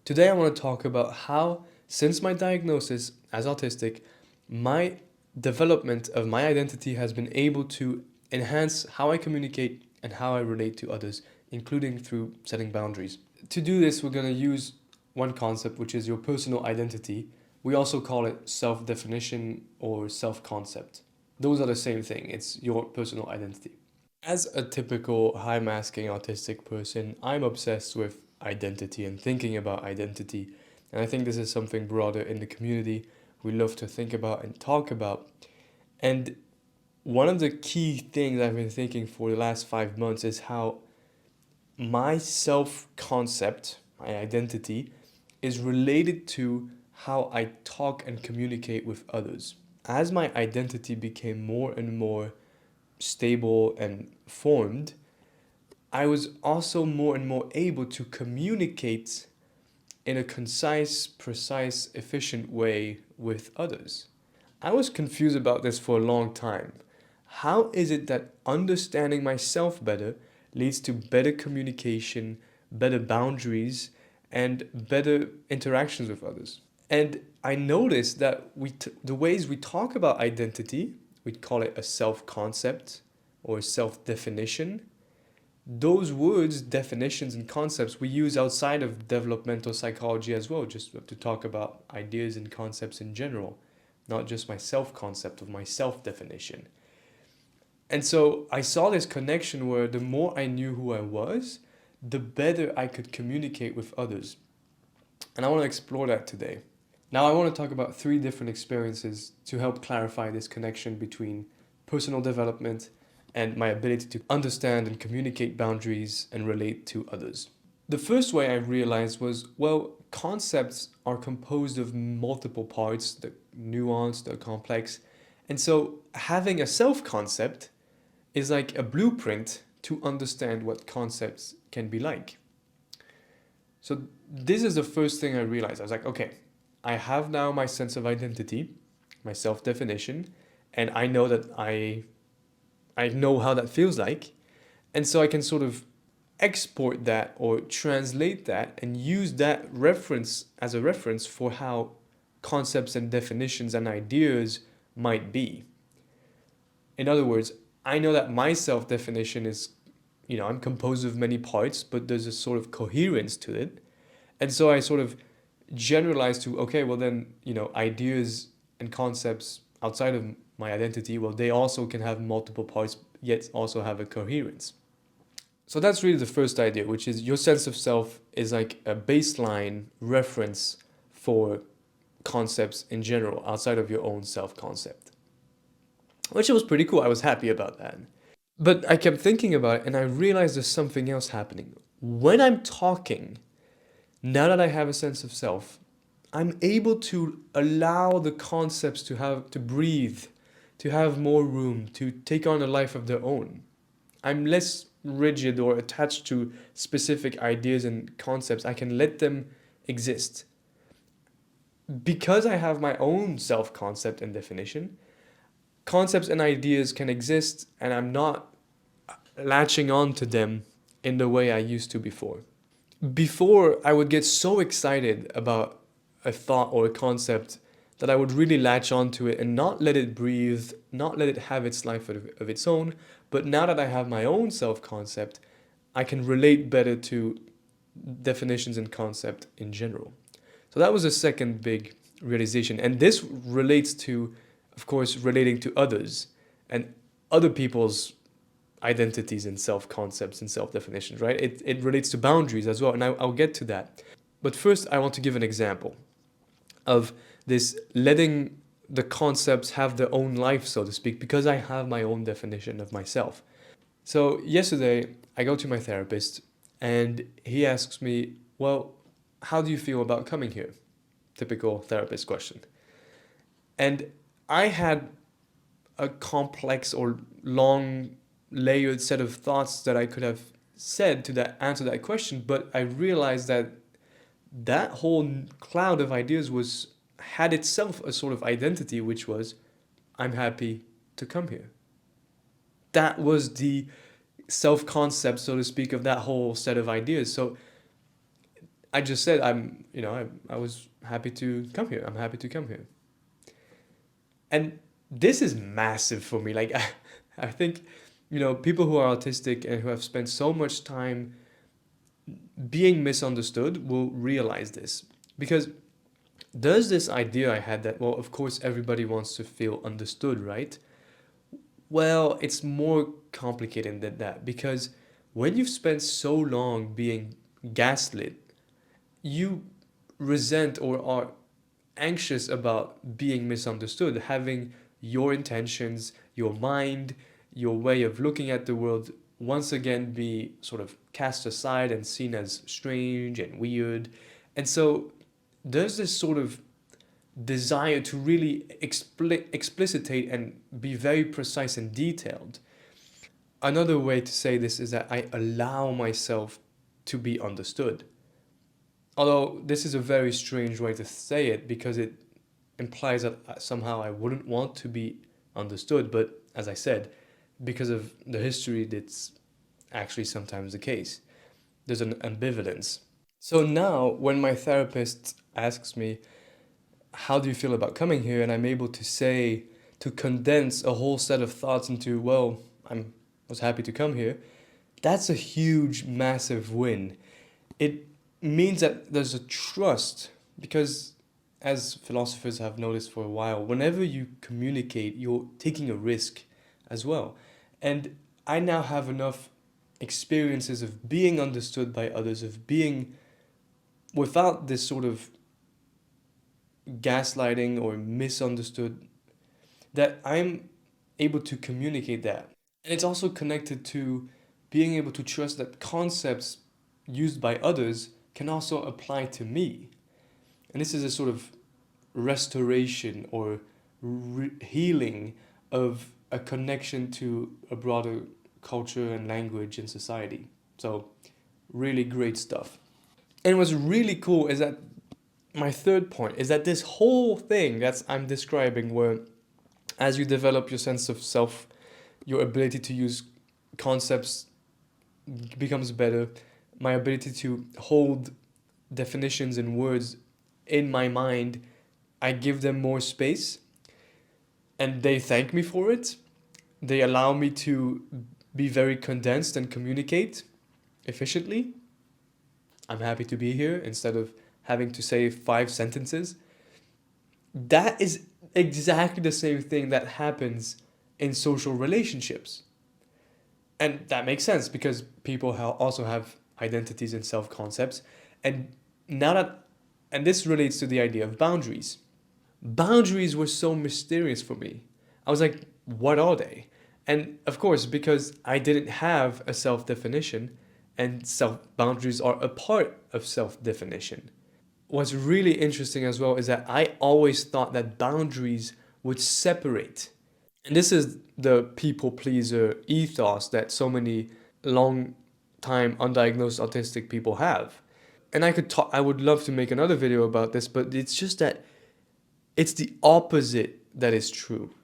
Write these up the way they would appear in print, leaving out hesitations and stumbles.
Today I want to talk about how, since my diagnosis as autistic, my development of my identity has been able to enhance how I communicate and how I relate to others, including through setting boundaries. To do this, we're going to use one concept, which is your personal identity. We also call it self-definition or self-concept. Those are the same thing. It's your personal identity. As a typical high masking autistic person, I'm obsessed with identity and thinking about identity. And I think this is something broader in the community we love to think about and talk about. And one of the key things I've been thinking for the last 5 months is how my self concept, my identity, is related to how I talk and communicate with others. As my identity became more and more stable and formed, I was also more and more able to communicate in a concise, precise, efficient way with others. I was confused about this for a long time. How is it that understanding myself better leads to better communication, better boundaries, and better interactions with others? And I noticed that the ways we talk about identity, we call it a self-concept or self-definition. Those words, definitions, and concepts we use outside of developmental psychology as well, just to talk about ideas and concepts in general, not just my self-concept of my self-definition. And so I saw this connection where the more I knew who I was, the better I could communicate with others. And I want to explore that today. Now, I want to talk about 3 different experiences to help clarify this connection between personal development and my ability to understand and communicate boundaries and relate to others. The first way I realized was, well, concepts are composed of multiple parts, they're nuanced, they're complex. And so having a self-concept is like a blueprint to understand what concepts can be like. So this is the first thing I realized. I was like, okay, I have now my sense of identity, my self-definition, and I know that I know how that feels like. And so I can sort of export that or translate that and use that reference as a reference for how concepts and definitions and ideas might be. In other words, I know that my self-definition is, I'm composed of many parts, but there's a sort of coherence to it. And so I sort of generalize to, okay, well then, ideas and concepts outside of my identity, well, they also can have multiple parts, yet also have a coherence. So that's really the first idea, which is your sense of self is like a baseline reference for concepts in general outside of your own self-concept, which was pretty cool. I was happy about that. But I kept thinking about it and I realized there's something else happening. When I'm talking, now that I have a sense of self, I'm able to allow the concepts to breathe, to have more room, to take on a life of their own. I'm less rigid or attached to specific ideas and concepts. I can let them exist. Because I have my own self-concept and definition, concepts and ideas can exist and I'm not latching on to them in the way I used to before. Before, I would get so excited about a thought or a concept that I would really latch onto it and not let it breathe, not let it have its life of its own. But now that I have my own self-concept, I can relate better to definitions and concept in general. So that was a second big realization. And this relates to, of course, relating to others and other people's identities and self-concepts and self-definitions, right? It relates to boundaries as well, and I'll get to that. But first, I want to give an example of this letting the concepts have their own life, so to speak, because I have my own definition of myself. So yesterday, I go to my therapist, and he asks me, well, how do you feel about coming here? Typical therapist question. And I had a complex or long layered set of thoughts that I could have said to that answer that question, but I realized that that whole cloud of ideas had itself a sort of identity, which was, I'm happy to come here. That was the self-concept, so to speak, of that whole set of ideas. So I just said I was happy to come here. I'm happy to come here. And this is massive for me. Like I think, people who are autistic and who have spent so much time being misunderstood will realize this. Because there's this idea I had that, well, of course, everybody wants to feel understood, right? Well, it's more complicated than that because when you've spent so long being gaslit, you resent or are anxious about being misunderstood, having your intentions, your mind, your way of looking at the world once again be sort of cast aside and seen as strange and weird. And so there's this sort of desire to really explicitate and be very precise and detailed. Another way to say this is that I allow myself to be understood. Although this is a very strange way to say it because it implies that somehow I wouldn't want to be understood, but as I said, because of the history, that's actually sometimes the case. There's an ambivalence. So now, when my therapist asks me, how do you feel about coming here? And I'm able to say, to condense a whole set of thoughts into, well, was happy to come here. That's a huge, massive win. It means that there's a trust because, as philosophers have noticed for a while, whenever you communicate, you're taking a risk as well. And I now have enough experiences of being understood by others, of being without this sort of gaslighting or misunderstood, that I'm able to communicate that. And it's also connected to being able to trust that concepts used by others can also apply to me. And this is a sort of restoration or healing of a connection to a broader culture and language and society. So, really great stuff. And what's really cool is that my third point is that this whole thing that I'm describing, where as you develop your sense of self, your ability to use concepts becomes better. My ability to hold definitions and words in my mind, I give them more space and they thank me for it. They allow me to be very condensed and communicate efficiently. I'm happy to be here instead of having to say 5 sentences. That is exactly the same thing that happens in social relationships. And that makes sense because people also have identities and self concepts. And now that, and this relates to the idea of boundaries. Boundaries were so mysterious for me. I was like, what are they? And of course, because I didn't have a self definition, and self boundaries are a part of self definition. What's really interesting as well is that I always thought that boundaries would separate. And this is the people pleaser ethos that so many long time undiagnosed autistic people have. And I would love to make another video about this, but it's just that it's the opposite that is true.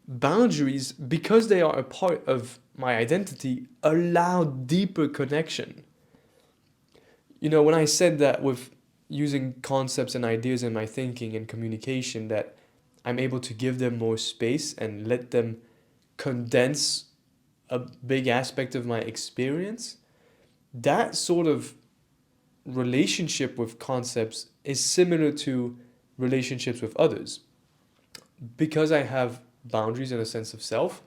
Boundaries, because they are a part of my identity, allow deeper connection. When I said that with using concepts and ideas in my thinking and communication, that I'm able to give them more space and let them condense a big aspect of my experience, that sort of relationship with concepts is similar to relationships with others. Because I have boundaries and a sense of self,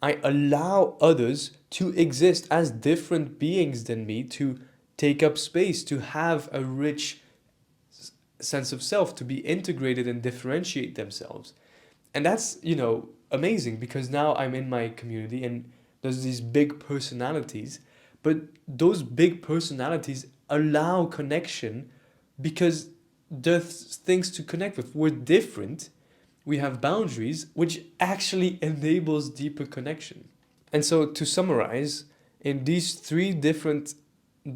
I allow others to exist as different beings than me, to take up space, to have a rich sense of self, to be integrated and differentiate themselves. And that's, amazing because now I'm in my community and there's these big personalities, but those big personalities allow connection because there's things to connect with. We're different. We have boundaries, which actually enables deeper connection. And so, to summarize, in these 3 different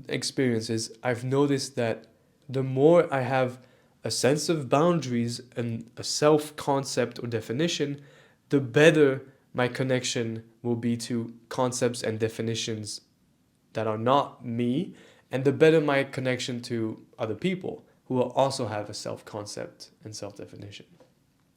experiences, I've noticed that the more I have a sense of boundaries and a self concept or definition, the better my connection will be to concepts and definitions that are not me, and the better my connection to other people who will also have a self concept and self definition.